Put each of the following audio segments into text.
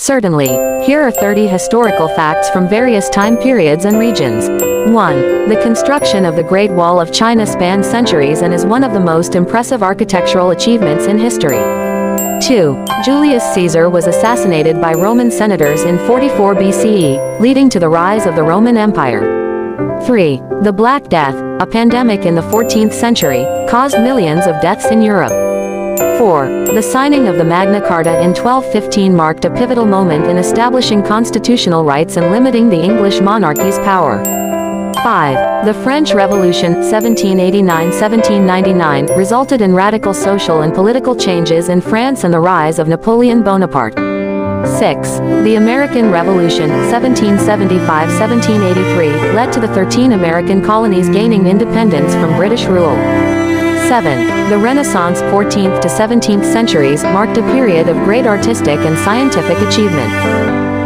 Certainly. Here are 30 historical facts from various time periods and regions. 1. The construction of the Great Wall of China spanned centuries and is one of the most impressive architectural achievements in history. 2. Julius Caesar was assassinated by Roman senators in 44 BCE, leading to the rise of the Roman Empire. 3. The Black Death, a pandemic in the 14th century, caused millions of deaths in Europe. 4. The signing of the Magna Carta in 1215 marked a pivotal moment in establishing constitutional rights and limiting the English monarchy's power. 5. The French Revolution, 1789-1799, resulted in radical social and political changes in France and the rise of Napoleon Bonaparte. 6. The American Revolution, 1775-1783, led to the 13 American colonies gaining independence from British rule. 7. The Renaissance, 14th to 17th centuries, marked a period of great artistic and scientific achievement.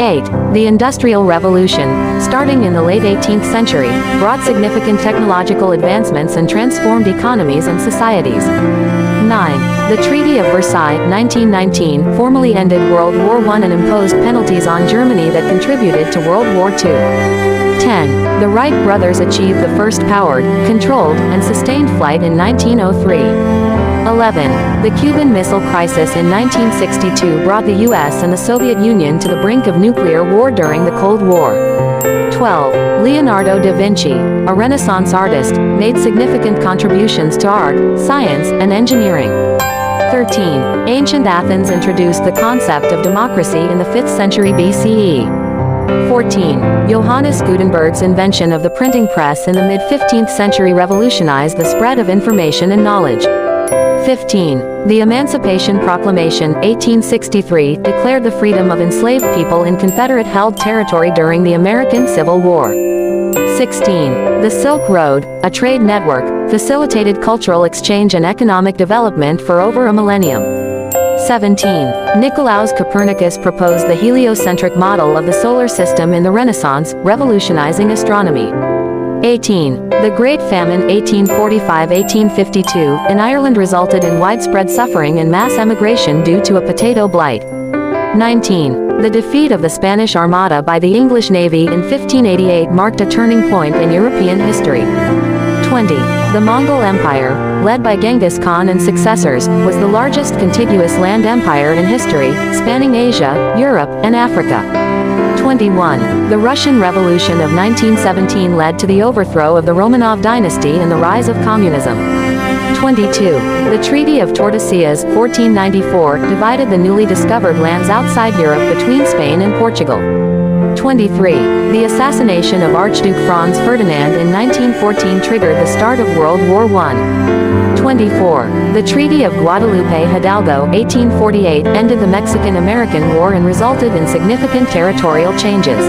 8. The Industrial Revolution, starting in the late 18th century, brought significant technological advancements and transformed economies and societies. 9. The Treaty of Versailles, 1919, formally ended World War I and imposed penalties on Germany that contributed to World War II. 10. The Wright brothers achieved the first powered, controlled, and sustained flight in 1903. 11. The Cuban Missile Crisis in 1962 brought the U.S. and the Soviet Union to the brink of nuclear war during the Cold War. 12. Leonardo da Vinci, a Renaissance artist, made significant contributions to art, science, and engineering. 13. Ancient Athens introduced the concept of democracy in the 5th century BCE. 14. Johannes Gutenberg's invention of the printing press in the mid-15th century revolutionized the spread of information and knowledge. 15. The Emancipation Proclamation, 1863, declared the freedom of enslaved people in Confederate-held territory during the American Civil War. 16. The Silk Road, a trade network, facilitated cultural exchange and economic development for over a millennium. 17. Nicolaus Copernicus proposed the heliocentric model of the solar system in the Renaissance, revolutionizing astronomy. 18. The Great Famine, 1845-1852, in Ireland resulted in widespread suffering and mass emigration due to a potato blight. 19. The defeat of the Spanish Armada by the English Navy in 1588 marked a turning point in European history. 20. The Mongol Empire, led by Genghis Khan and successors, was the largest contiguous land empire in history, spanning Asia, Europe, and Africa. 21. The Russian Revolution of 1917 led to the overthrow of the Romanov dynasty and the rise of communism. 22. The Treaty of Tordesillas, 1494, divided the newly discovered lands outside Europe between Spain and Portugal. 23. The assassination of Archduke Franz Ferdinand in 1914 triggered the start of World War I. 24. The Treaty of Guadalupe Hidalgo, 1848, ended the Mexican-American War and resulted in significant territorial changes.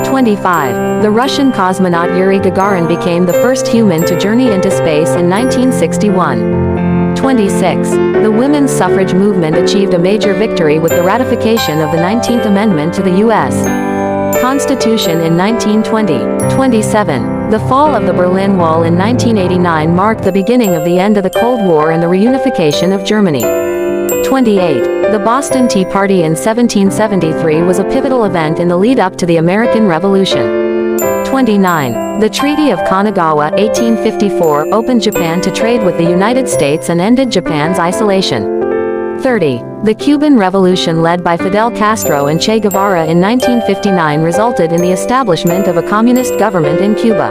25. The Russian cosmonaut Yuri Gagarin became the first human to journey into space in 1961. 26. The women's suffrage movement achieved a major victory with the ratification of the 19th Amendment to the U.S. Constitution in 1920. 27. The fall of the Berlin Wall in 1989 marked the beginning of the end of the Cold War and the reunification of Germany. 28. The Boston Tea Party in 1773 was a pivotal event in the lead-up to the American Revolution. 29. The Treaty of Kanagawa, 1854, opened Japan to trade with the United States and ended Japan's isolation. 30. The Cuban Revolution led by Fidel Castro and Che Guevara in 1959 resulted in the establishment of a communist government in Cuba.